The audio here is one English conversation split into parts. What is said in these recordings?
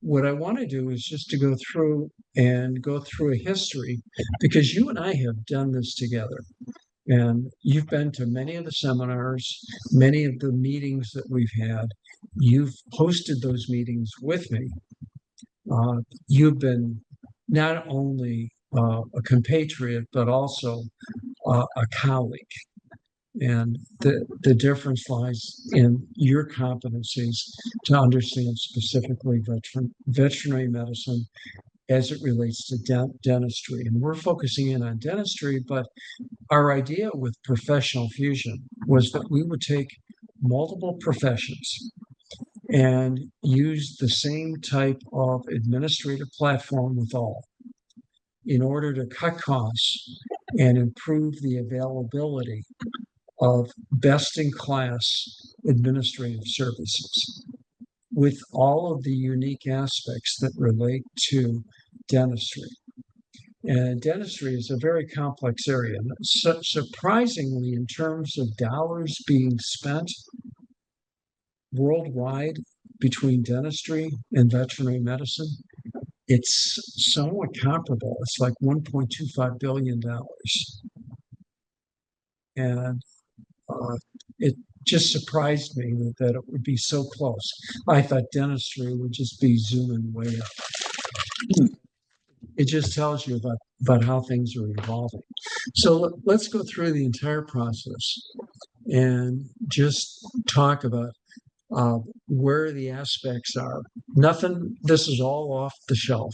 what I want to do is just to go through a history, because you and I have done this together. And you've been to many of the seminars, many of the meetings that we've had. You've hosted those meetings with me. You've been not only a compatriot, but also a colleague. And the difference lies in your competencies to understand specifically veterinary medicine as it relates to dentistry. And we're focusing in on dentistry, but our idea with professional fusion was that we would take multiple professions and use the same type of administrative platform with all in order to cut costs and improve the availability of best-in-class administrative services with all of the unique aspects that relate to dentistry. And dentistry is a very complex area. Surprisingly, in terms of dollars being spent worldwide between dentistry and veterinary medicine, it's somewhat comparable. It's like $1.25 billion. And it just surprised me that it would be so close. I thought dentistry would just be zooming way up. It just tells you about how things are evolving. So let's go through the entire process and just talk about where the aspects are. This is all off the shelf.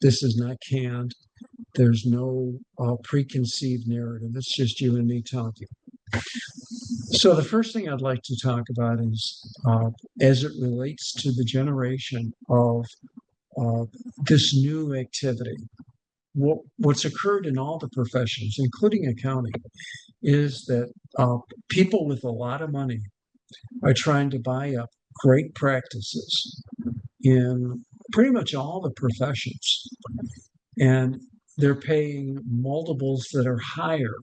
This is not canned. There's no preconceived narrative. It's just you and me talking. So the first thing I'd like to talk about is as it relates to the generation of this new activity. What's occurred in all the professions, including accounting, is that people with a lot of money are trying to buy up great practices in pretty much all the professions. And they're paying multiples that are higher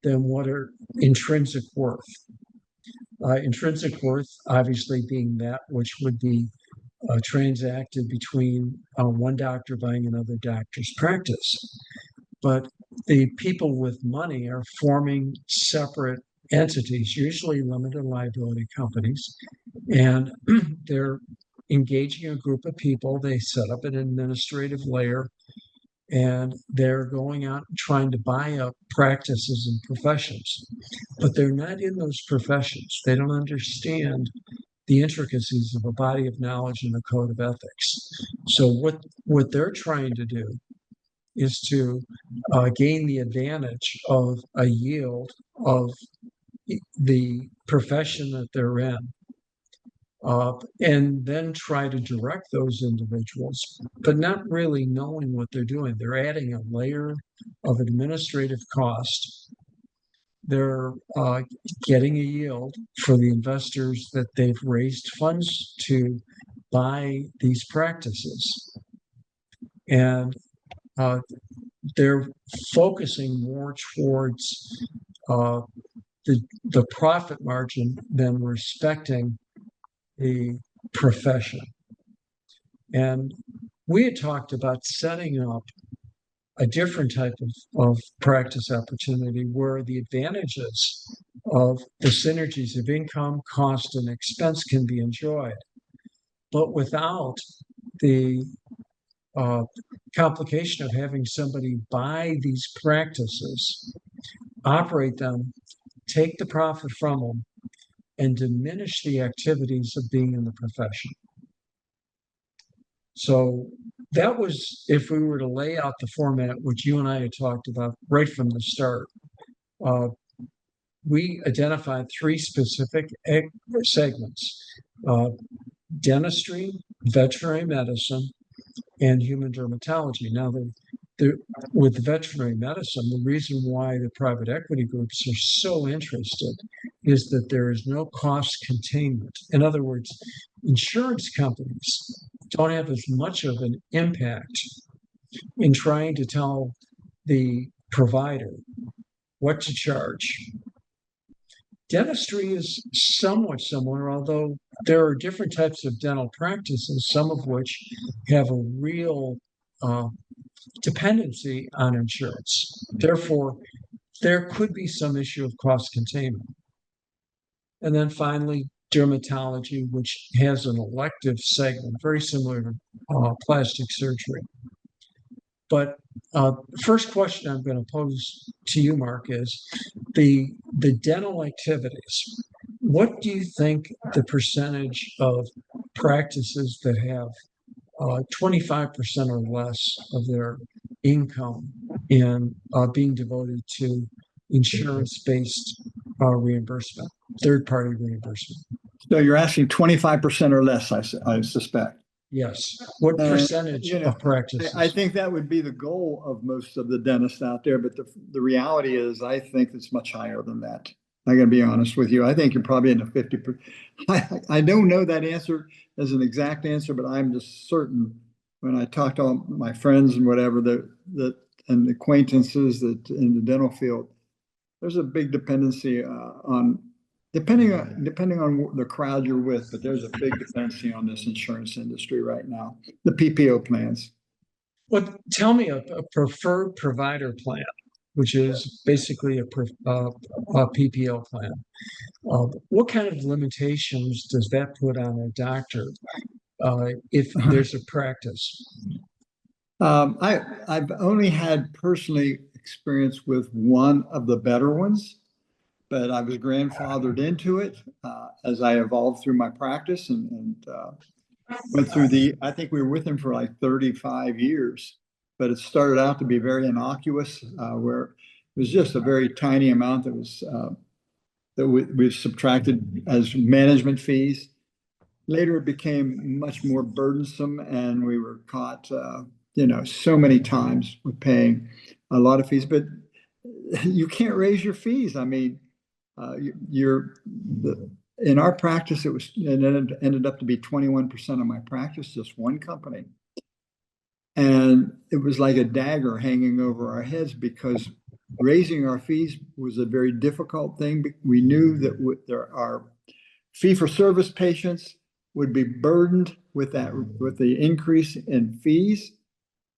than what are intrinsic worth. Intrinsic worth, obviously, being that which would be transacted between one doctor buying another doctor's practice. But the people with money are forming separate entities, usually limited liability companies, and they're engaging a group of people. They set up an administrative layer, and they're going out and trying to buy up practices and professions. But they're not in those professions. They don't understand the intricacies of a body of knowledge and a code of ethics. So what they're trying to do is to gain the advantage of a yield of the profession that they're in, and then try to direct those individuals, but not really knowing what they're doing. They're adding a layer of administrative cost. They're getting a yield for the investors that they've raised funds to buy these practices. And they're focusing more towards the profit margin than respecting the profession. And we had talked about setting up a different type of practice opportunity where the advantages of the synergies of income, cost, and expense can be enjoyed, but without the complication of having somebody buy these practices, operate them, take the profit from them, and diminish the activities of being in the profession. So that was, if we were to lay out the format, which you and I had talked about right from the start, we identified three specific segments: dentistry, veterinary medicine, and human dermatology. Now, with veterinary medicine, the reason why the private equity groups are so interested is that there is no cost containment. In other words, insurance companies don't have as much of an impact in trying to tell the provider what to charge. Dentistry is somewhat similar, although there are different types of dental practices, some of which have a real dependency on insurance. Therefore, there could be some issue of cost containment. And then finally, dermatology, which has an elective segment, very similar to plastic surgery. But first question I'm going to pose to you, Mark, is the dental activities. What do you think the percentage of practices that have 25% or less of their income in being devoted to insurance-based reimbursement, third-party reimbursement? So you're asking 25% or less, I suspect. Yes. What percentage of practices? I think that would be the goal of most of the dentists out there, but the reality is I think it's much higher than that. I'm going to be honest with you. I think you're probably in the 50%. I don't know that answer as an exact answer, but I'm just certain when I talk to all my friends and whatever that and acquaintances that in the dental field, there's a big dependency on depending on the crowd you're with, but there's a big dependency on this insurance industry right now, the PPO plans. Well, tell me a preferred provider plan, which is basically a PPO plan. What kind of limitations does that put on a doctor if there's a practice? I've only had personally experience with one of the better ones, but I was grandfathered into it as I evolved through my practice and went through I think we were with him for like 35 years, but it started out to be very innocuous, where it was just a very tiny amount that was that we subtracted as management fees. Later, it became much more burdensome, and we were caught, so many times with paying a lot of fees. But you can't raise your fees. I mean, in our practice, it ended up to be 21% of my practice, just one company. And it was like a dagger hanging over our heads because raising our fees was a very difficult thing. We knew that our fee-for-service patients would be burdened with the increase in fees,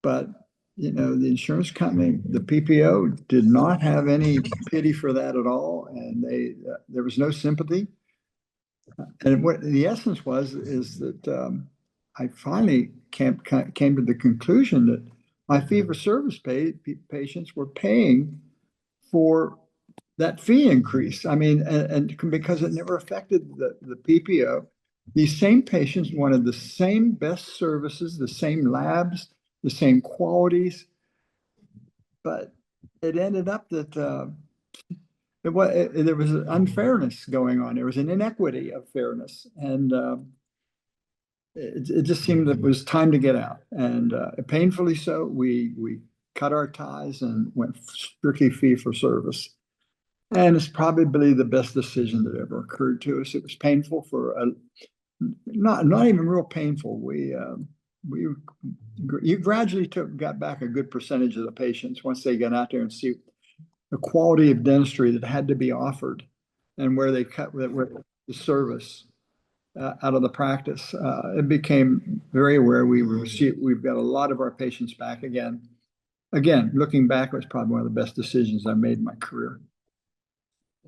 but the insurance company, the PPO, did not have any pity for that at all, and there was no sympathy. And what the essence is that I finally came to the conclusion that my fee-for-service patients were paying for that fee increase. I mean, and because it never affected the PPO, these same patients wanted the same best services, the same labs, the same qualities, but it ended up that there was an unfairness going on. There was an inequity of fairness, and it just seemed that it was time to get out. And painfully so, we cut our ties and went strictly fee for service. And it's probably the best decision that ever occurred to us. It was painful for not even real painful. You gradually got back a good percentage of the patients once they got out there and see the quality of dentistry that had to be offered and where they cut the service out of the practice. It became very aware we've got a lot of our patients back again. Again, looking back, it was probably one of the best decisions I made in my career.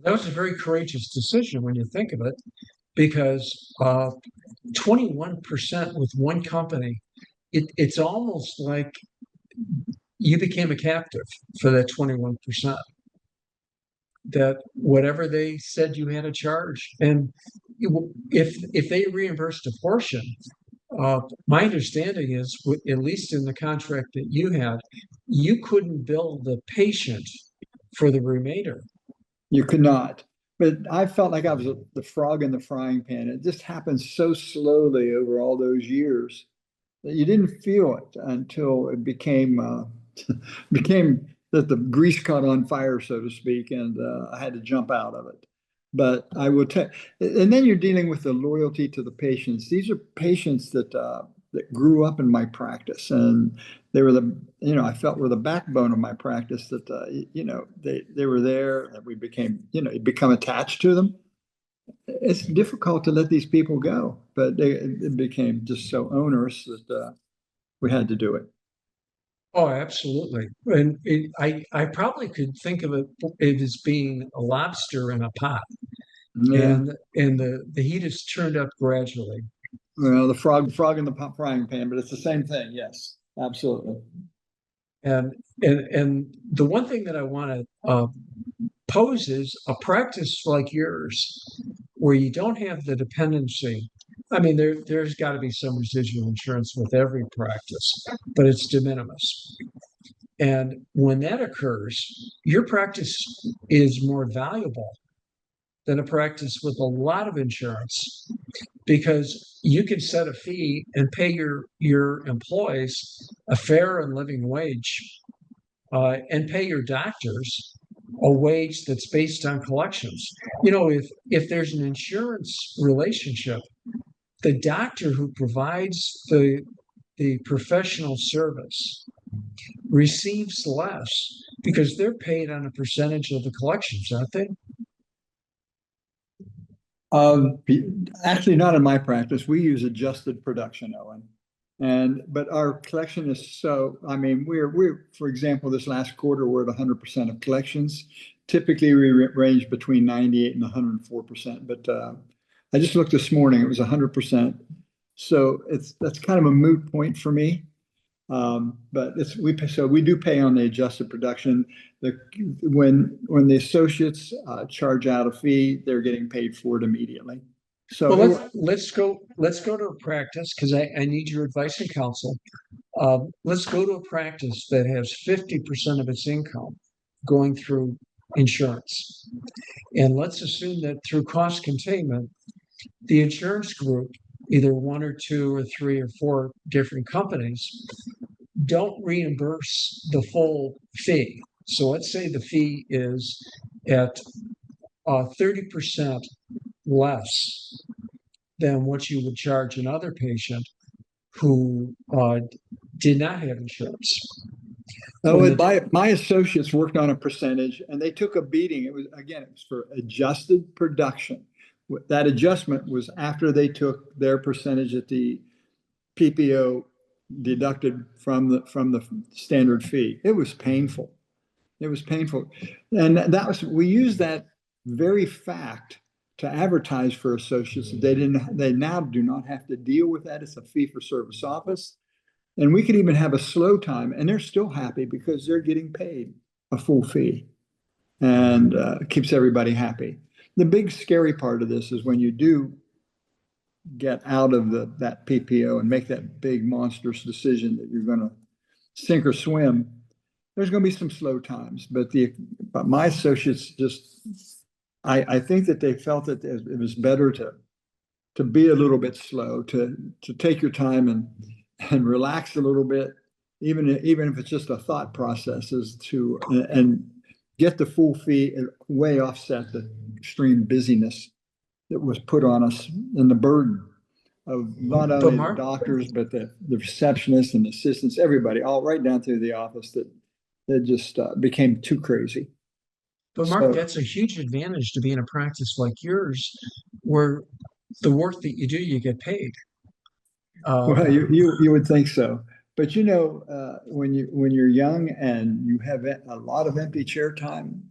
That was a very courageous decision when you think of it, because 21% with one company, it's almost like you became a captive for that 21%. That whatever they said you had to charge, and if they reimbursed a portion, my understanding is, at least in the contract that you had, you couldn't bill the patient for the remainder. You could not. But I felt like I was the frog in the frying pan. It just happened so slowly over all those years that you didn't feel it until it became that the grease caught on fire, so to speak, and I had to jump out of it. But I will tell, and then you're dealing with the loyalty to the patients. These are patients that grew up in my practice, and they were I felt were the backbone of my practice. That they were there, and we became you become attached to them, it's difficult to let these people go, but it became just so onerous that we had to do it. Oh, absolutely. And I probably could think of it as being a lobster in a pot, Yeah. and the heat has turned up gradually. Well, the frog in the frying pan, but it's the same thing. Yes, absolutely. And and the one thing that I want to pose is a practice like yours, where you don't have the dependency. I mean, there's got to be some residual insurance with every practice, but it's de minimis. And when that occurs, your practice is more valuable than a practice with a lot of insurance because you can set a fee and pay your employees a fair and living wage, and pay your doctors a wage that's based on collections. You know, if there's an insurance relationship, the doctor who provides the professional service receives less because they're paid on a percentage of the collections, aren't they? Um, Actually, not in my practice. We use adjusted production, Owen. But our collection is so, I mean, we're, for example, this last quarter, we're at 100% of collections. Typically, we range between 98 and 104%. But I just looked this morning, it was 100%. So that's kind of a moot point for me. But we do pay on the adjusted production. When the associates charge out a fee, they're getting paid for it immediately. So Well, let's go to a practice because I need your advice and counsel. Let's go to a practice that has 50% of its income going through insurance. And let's assume that through cost containment, the insurance group, either one or two or three or four different companies, don't reimburse the full fee. So let's say the fee is at 30% less than what you would charge another patient who did not have insurance. oh, my associates worked on a percentage and they took a beating. It was for adjusted production. That adjustment was after they took their percentage at the PPO deducted from the standard fee. It was painful. It was painful. And we used that very fact to advertise for associates. They now do not have to deal with that. It's a fee for service office. And we could even have a slow time and they're still happy because they're getting paid a full fee and keeps everybody happy. The big scary part of this is when you do get out of that PPO and make that big monstrous decision that you're going to sink or swim, there's going to be some slow times. But my associates I think that they felt that it was better to be a little bit slow, to take your time and relax a little bit, even if it's just a thought process, is and get the full fee and way offset the extreme busyness that was put on us and the burden of not only the doctors, but the receptionists and assistants, everybody, all right down through the office that just became too crazy. But Mark, that's a huge advantage to be in a practice like yours, where the work that you do, you get paid. Well, you would think so, but when you're young and you have a lot of empty chair time,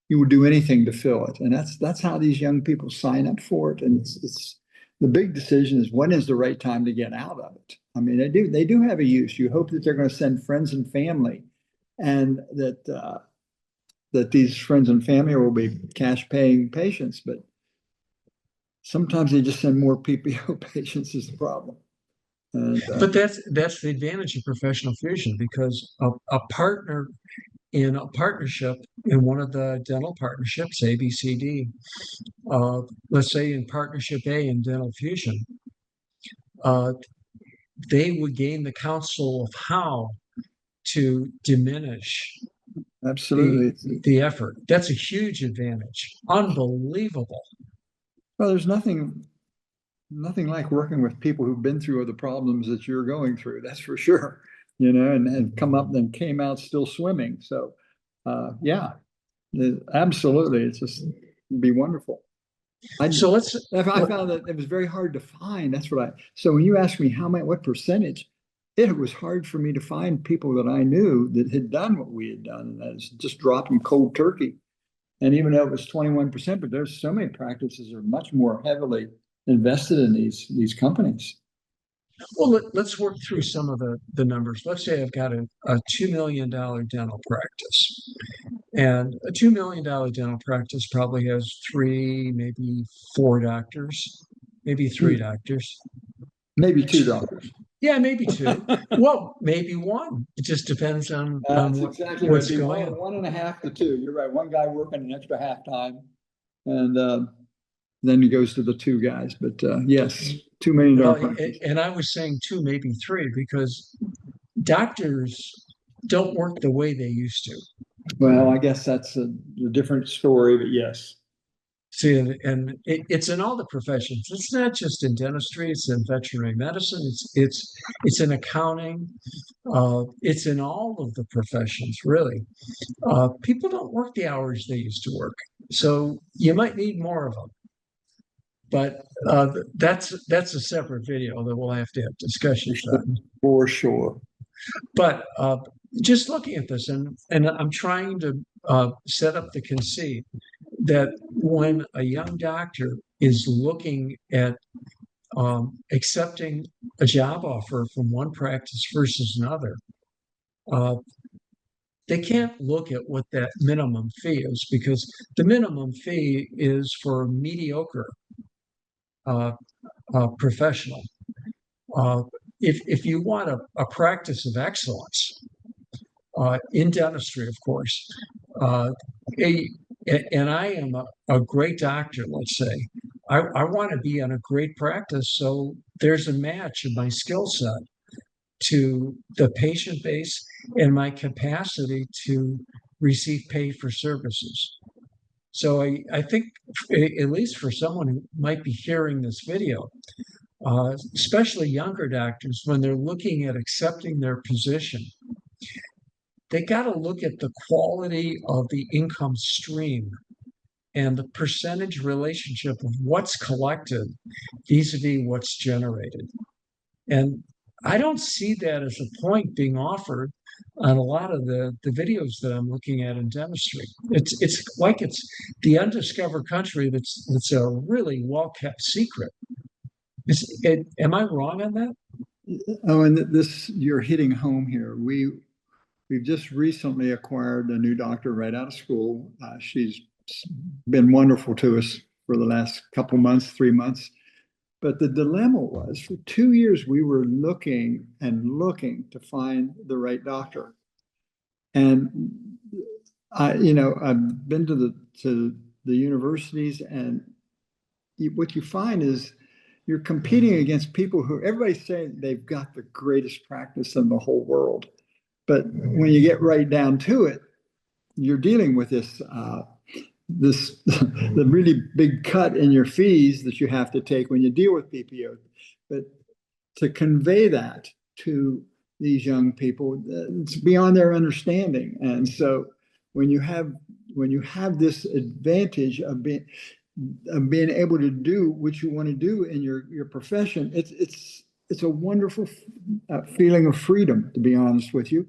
you would do anything to fill it, and that's how these young people sign up for it. And it's the big decision is when is the right time to get out of it. I mean, they do have a use. You hope that they're going to send friends and family, and that these friends and family will be cash paying patients, but sometimes they just send more PPO patients is the problem. But that's the advantage of professional fusion, because a partner in a partnership in one of the dental partnerships, A, B, C, D, let's say in partnership A in dental fusion, they would gain the counsel of how to diminish Absolutely. the effort. That's a huge advantage. Unbelievable. Well, there's nothing like working with people who've been through the problems that you're going through. That's for sure. And come up and came out still swimming. So, yeah, absolutely. It's just be wonderful. So let's. I found that it was very hard to find. So when you asked me what percentage, it was hard for me to find people that I knew that had done what we had done. And that is just dropping cold turkey. And even though it was 21%, but there's so many practices that are much more heavily invested in these companies. Well, let's work through some of the numbers. Let's say I've got a $2 million dental practice. And a $2 million dental practice probably has 3, maybe 4 doctors, maybe 3 doctors. Maybe 2 doctors. Yeah, maybe 2. Well, maybe 1. It just depends on exactly what's right. going on. 1.5 to 2. You're right. One guy working an extra half time, and then he goes to the 2 guys. But yes, $2 million practice. And I was saying 2, maybe 3, because doctors don't work the way they used to. Well, I guess that's a different story, but yes. See, and it's in all the professions. It's not just in dentistry. It's in veterinary medicine. It's in accounting. It's in all of the professions, really. People don't work the hours they used to work, so you might need more of them. But that's a separate video that we'll have to have discussions on. For sure. But just looking at this, and I'm trying to set up the conceit that when a young doctor is looking at accepting a job offer from one practice versus another, they can't look at what that minimum fee is, because the minimum fee is for a mediocre professional. If you want a practice of excellence in dentistry, of course, and I am a great doctor, let's say, I want to be in a great practice, so there's a match of my skill set to the patient base and my capacity to receive pay for services. So I think, at least for someone who might be hearing this video, especially younger doctors, when they're looking at accepting their position, they got to look at the quality of the income stream and the percentage relationship of what's collected vis-a-vis what's generated. And I don't see that as a point being offered on a lot of the videos that I'm looking at in dentistry. It's like it's the undiscovered country that's a really well-kept secret. Am I wrong on that? Oh, and you're hitting home here. We've just recently acquired a new doctor right out of school. She's been wonderful to us for the last couple months, 3 months. But the dilemma was, for 2 years, we were looking to find the right doctor. And I've been to the universities, and what you find is you're competing against people who everybody's saying they've got the greatest practice in the whole world. But when you get right down to it, you're dealing with the really big cut in your fees that you have to take when you deal with PPO. But to convey that to these young people, it's beyond their understanding. And so when you have this advantage of being able to do what you want to do in your profession, it's a wonderful feeling of freedom, to be honest with you.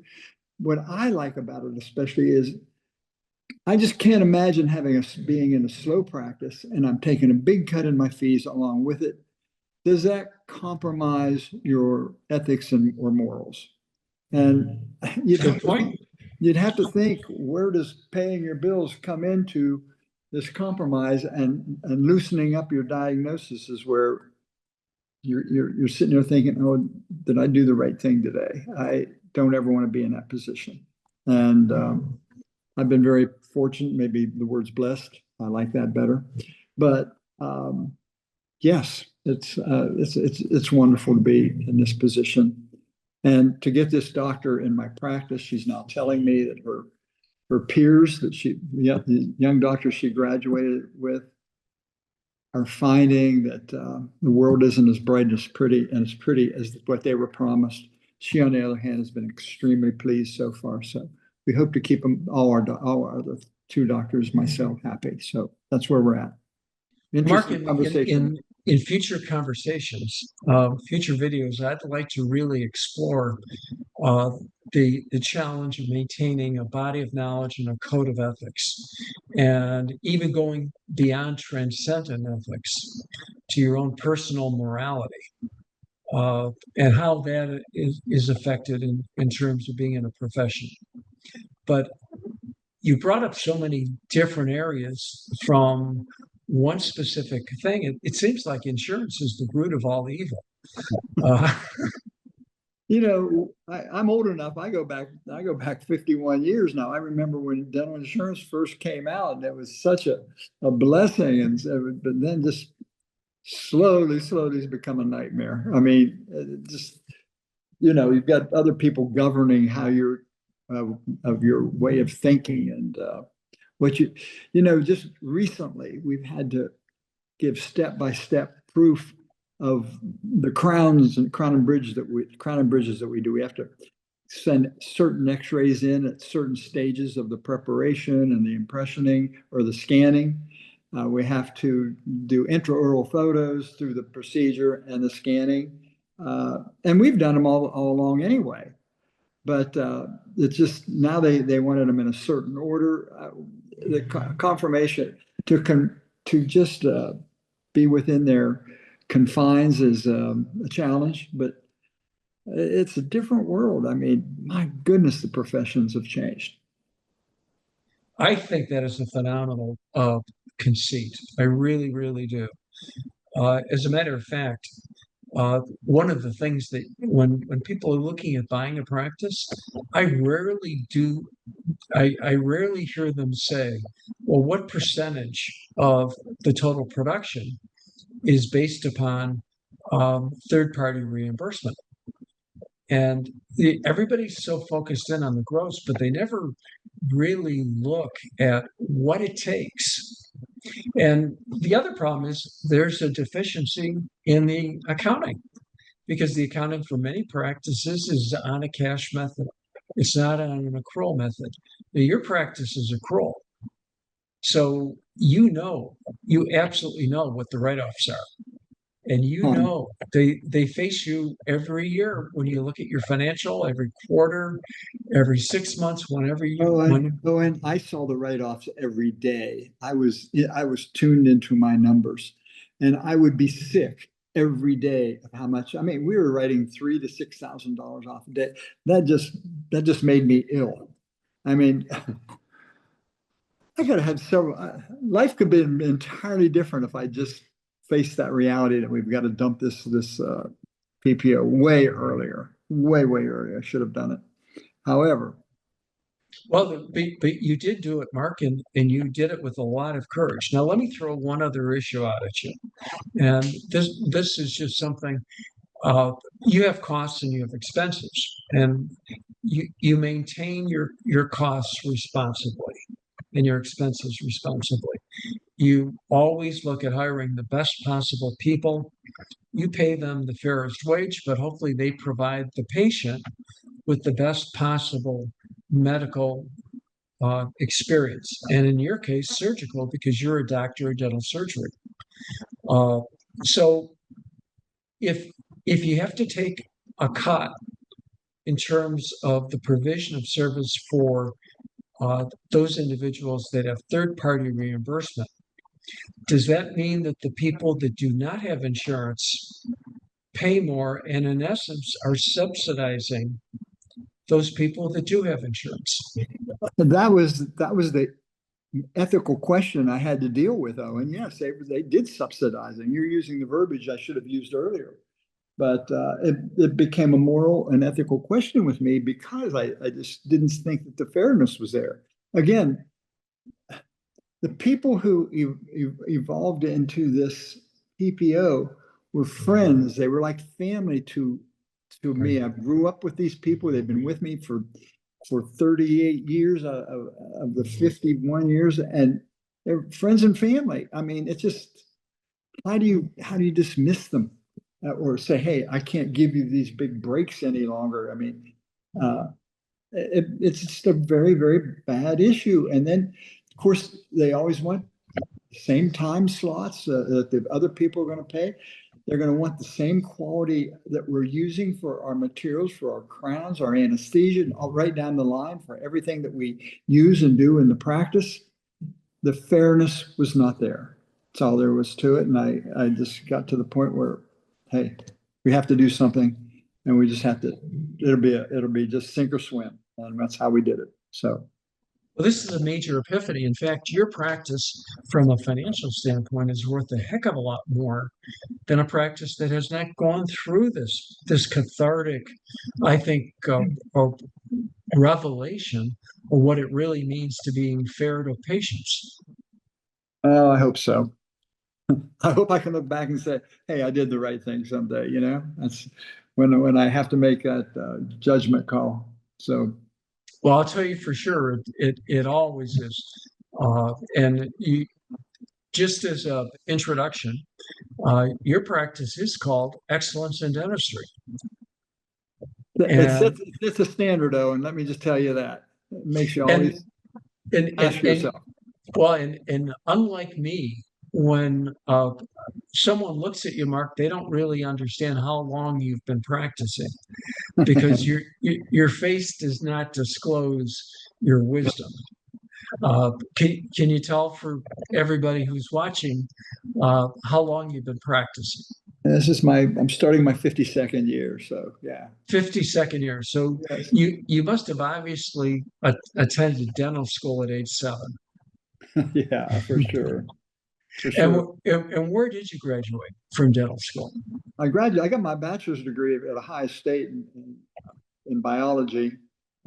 What I like about it especially is I just can't imagine being in a slow practice and I'm taking a big cut in my fees along with it. Does that compromise your ethics or morals? And you'd have to think, where does paying your bills come into this compromise, and loosening up your diagnosis is where you're sitting there thinking, oh, did I do the right thing today? I don't ever want to be in that position. And I've been very fortunate, maybe the word's blessed. I like that better. But yes, it's wonderful to be in this position. And to get this doctor in my practice, she's now telling me that her peers, the young doctors she graduated with, are finding that the world isn't as bright and as pretty as what they were promised. She, on the other hand, has been extremely pleased so far. So we hope to keep all our other 2 doctors, myself, happy. So that's where we're at. Mark, Interesting conversation. in future conversations, future videos, I'd like to really explore uh, the challenge of maintaining a body of knowledge and a code of ethics, and even going beyond transcendent ethics to your own personal morality, and how that is affected in terms of being in a profession. But you brought up so many different areas from one specific thing. It seems like insurance is the root of all evil. Uh, I'm old enough. I go back 51 years now. I remember when dental insurance first came out, and it was such a blessing. And but then just slowly it's become a nightmare. I mean, just, you've got other people governing how you're of your way of thinking, and what just recently we've had to give step-by-step proof of the crown and bridges that we do. We have to send certain x-rays in at certain stages of the preparation and the impressioning or the scanning. We have to do intraoral photos through the procedure and the scanning. And we've done them all along anyway. But it's just now they wanted them in a certain order. The confirmation to just be within their confines is a challenge, but it's a different world. I mean, my goodness, the professions have changed. I think that is a phenomenal conceit. I really, really do. As a matter of fact, one of the things that when people are looking at buying a practice, I rarely do. I rarely hear them say, "Well, what percentage of the total production is based upon third-party reimbursement?" And everybody's so focused in on the gross, but they never really look at what it takes. And the other problem is there's a deficiency in the accounting, because the accounting for many practices is on a cash method. It's not on an accrual method. Now, your practice is accrual. So you absolutely know what the write-offs are. And they face you every year when you look at your financial, every quarter, every 6 months, whenever you And I saw the write-offs every day. I was tuned into my numbers, and I would be sick every day of how much. I mean, we were writing $3,000 to $6,000 off a day. That just made me ill. I mean, I could have had several. Life could have been entirely different if I just faced that reality that we've got to dump this PPO way earlier, way earlier. I should have done it. However, well, but you did do it, Mark, and you did it with a lot of courage. Now, let me throw one other issue out at you. And this is just something, you have costs and you have expenses, and you maintain your costs responsibly and your expenses responsibly. You always look at hiring the best possible people. You pay them the fairest wage, but hopefully they provide the patient with the best possible medical experience. And in your case, surgical, because you're a doctor of dental surgery. So if you have to take a cut in terms of the provision of service for those individuals that have third-party reimbursement, does that mean that the people that do not have insurance pay more and in essence are subsidizing those people that do have insurance? that was the ethical question I had to deal with, Owen. Yes, they did subsidize, and you're using the verbiage I should have used earlier. But it became a moral and ethical question with me because I just didn't think that the fairness was there. Again, the people who evolved into this PPO were friends. They were like family to me. I grew up with these people. They've been with me for 38 years of the 51 years, and they're friends and family. I mean, it's just, how do you dismiss them, or say, hey, I can't give you these big breaks any longer? I mean, it's just a very bad issue. And then, of course, they always want same time slots that the other people are going to pay. They're going to want the same quality that we're using for our materials, for our crowns, our anesthesia, and all right down the line for everything that we use and do in the practice. The fairness was not there. That's all there was to it. And I just got to the point where, hey, we have to do something, and we just have to. It'll be just sink or swim, and that's how we did it. So. Well, this is a major epiphany. In fact, your practice from a financial standpoint is worth a heck of a lot more than a practice that has not gone through this cathartic, I think, revelation of what it really means to being fair to patients. Oh, I hope so. I hope I can look back and say, "Hey, I did the right thing someday." You know, that's when I have to make that judgment call. So. Well, I'll tell you for sure, it always is. And you, just as an introduction, your practice is called Excellence in Dentistry. It's a standard, though, and let me just tell you that. It makes you always ask yourself. Well, and unlike me, when someone looks at you, Mark, they don't really understand how long you've been practicing, because your face does not disclose your wisdom. Can you tell for everybody who's watching how long you've been practicing? I'm starting my 52nd year, so yeah. 52nd year. So yes. You must have obviously attended dental school at age 7. Yeah, for sure. For sure. And where did you graduate from dental school? I got my bachelor's degree at Ohio State in biology,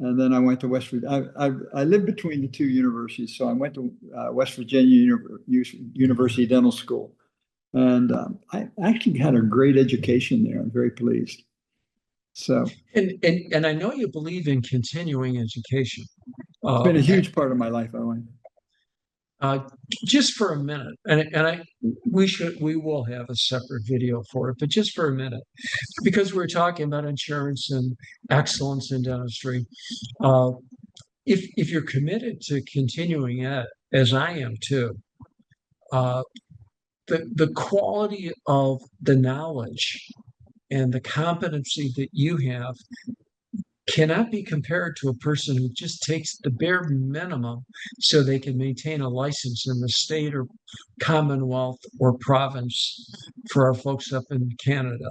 and then I went to West Virginia. I lived between the two universities, so I went to West Virginia University Dental School, and I actually had a great education there. I'm very pleased. So, and I know you believe in continuing education. It's been a huge part of my life, Owen. Just for a minute, we will have a separate video for it, but just for a minute, because we're talking about insurance and excellence in dentistry. If you're committed to continuing it, as I am too, the quality of the knowledge and the competency that you have cannot be compared to a person who just takes the bare minimum so they can maintain a license in the state or commonwealth or province for our folks up in Canada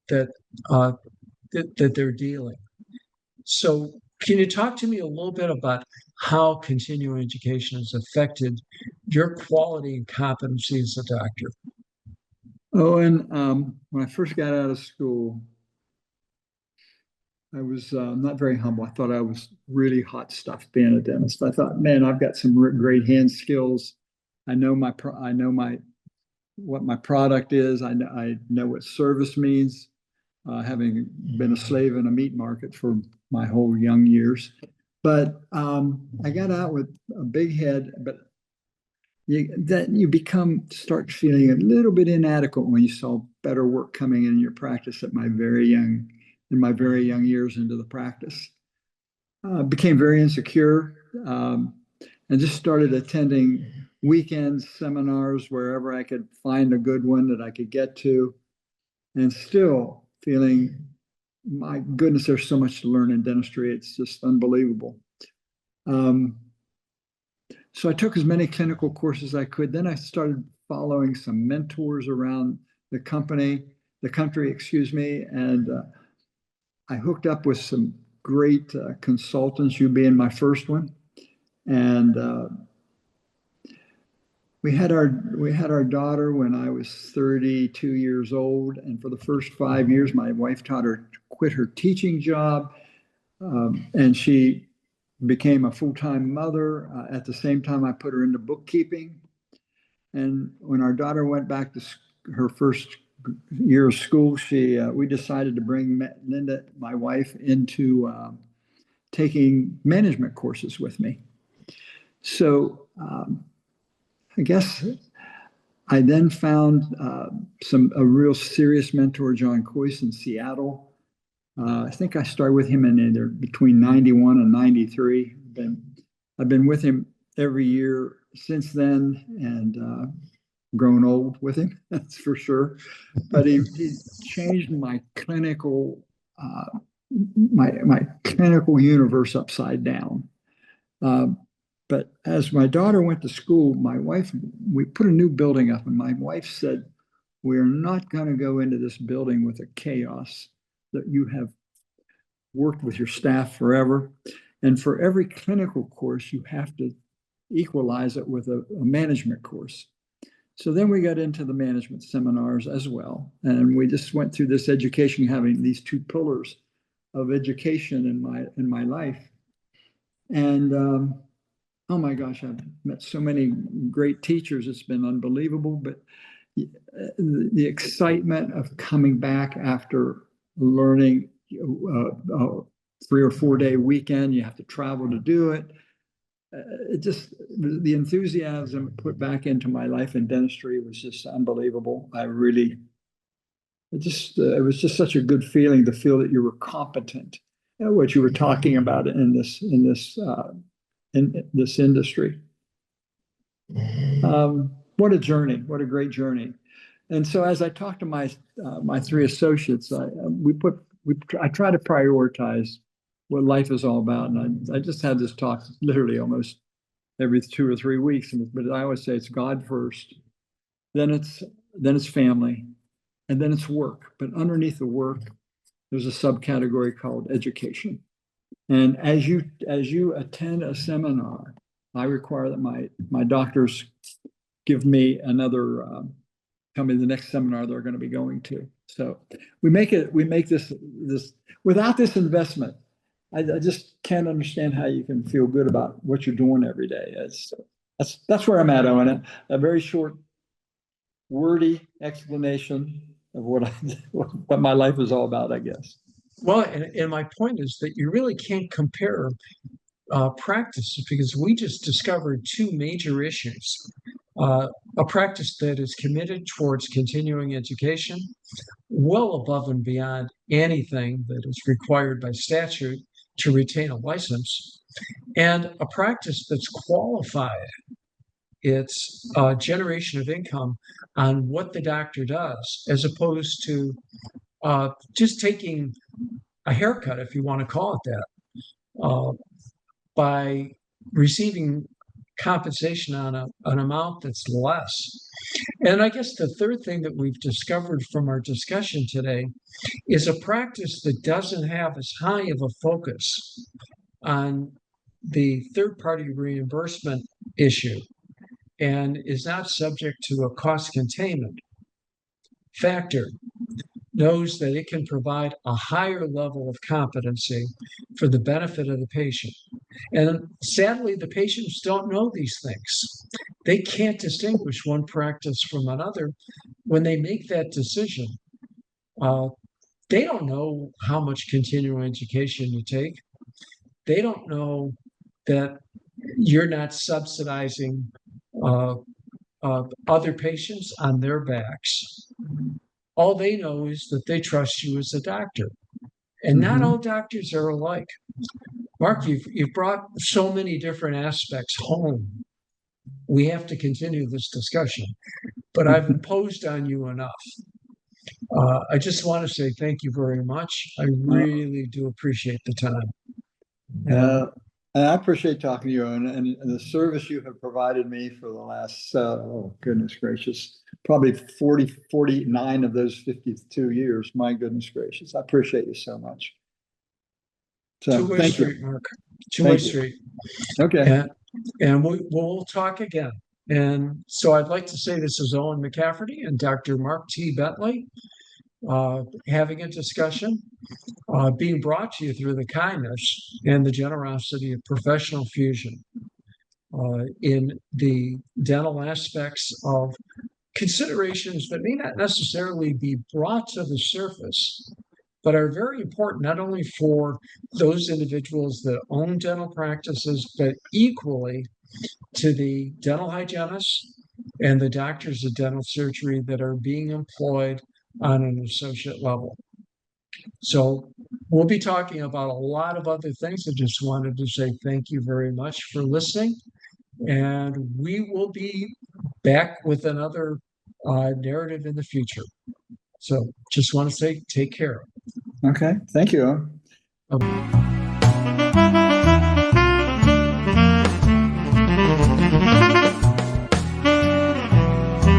that they're dealing. So can you talk to me a little bit about how continuing education has affected your quality and competency as a doctor? Oh, and when I first got out of school, I was not very humble. I thought I was really hot stuff being a dentist. I thought, man, I've got some great hand skills. I know what my product is. I know what service means, having been a slave in a meat market for my whole young years. But I got out with a big head, but you start feeling a little bit inadequate when you saw better work coming in your practice in my very young years into the practice. Became very insecure, and just started attending weekend seminars wherever I could find a good one that I could get to, and still feeling, my goodness, there's so much to learn in dentistry. It's just unbelievable. So I took as many clinical courses as I could. Then I started following some mentors around the country, and I hooked up with some great consultants, you being my first one. And we had our daughter when I was 32 years old. And for the first 5 years, my wife taught her to quit her teaching job. And she became a full-time mother. At the same time, I put her into bookkeeping. And when our daughter went back to her first year of school, we decided to bring Linda, my wife, into taking management courses with me. So I guess I then found a real serious mentor, John Coyce, in Seattle. I think I started with him in either between 91 and 93. I've been with him every year since then, and grown old with him, that's for sure. But he changed my clinical my clinical universe upside down. But as my daughter went to school, we put a new building up, and my wife said, "We're not going to go into this building with a chaos that you have worked with your staff forever. And for every clinical course, you have to equalize it with a management course." So then we got into the management seminars as well. And we just went through this education, having these two pillars of education in my life. And oh my gosh, I've met so many great teachers. It's been unbelievable. But the excitement of coming back after learning 3 or 4 day weekend, you have to travel to do it. It just, the enthusiasm put back into my life in dentistry was just unbelievable. It was just such a good feeling to feel that you were competent at what you were talking about in this industry. What a journey! What a great journey! And so, as I talked to my 3 associates, I try to prioritize what life is all about. And I just had this talk literally almost every 2 or 3 weeks. But I always say it's God first, then it's family, and then it's work. But underneath the work, there's a subcategory called education. And as you attend a seminar, I require that my doctors give me tell me the next seminar they're going to be going to. So we make this without this investment. I just can't understand how you can feel good about what you're doing every day. That's where I'm at, Owen. A very short, wordy explanation of what my life is all about, I guess. Well, and my point is that you really can't compare practices, because we just discovered 2 major issues. A practice that is committed towards continuing education, well above and beyond anything that is required by statute to retain a license, and a practice that's qualified. It's a generation of income on what the doctor does, as opposed to just taking a haircut, if you want to call it that, by receiving compensation on an amount that's less. And I guess the third thing that we've discovered from our discussion today is a practice that doesn't have as high of a focus on the third-party reimbursement issue and is not subject to a cost containment factor, knows that it can provide a higher level of competency for the benefit of the patient. And sadly, the patients don't know these things. They can't distinguish one practice from another. When they make that decision, they don't know how much continuing education you take. They don't know that you're not subsidizing other patients on their backs. All they know is that they trust you as a doctor. And not all doctors are alike. Mark, you've brought so many different aspects home. We have to continue this discussion, but I've imposed on you enough. I just want to say thank you very much. I really do appreciate the time. And I appreciate talking to you, and the service you have provided me for the last, oh, goodness gracious, probably 49 of those 52 years. My goodness gracious. I appreciate you so much. So, Two-way street, Mark. Two-way street. Okay. And we'll talk again. And so I'd like to say this is Owen McCafferty and Dr. Mark T. Bentley having a discussion, being brought to you through the kindness and the generosity of Professional Fusion in the dental aspects of considerations that may not necessarily be brought to the surface, but are very important not only for those individuals that own dental practices, but equally to the dental hygienists and the doctors of dental surgery that are being employed on an associate level. So we'll be talking about a lot of other things. I just wanted to say thank you very much for listening, And we will be back with another narrative in the future. So just want to say take care. Okay, thank you.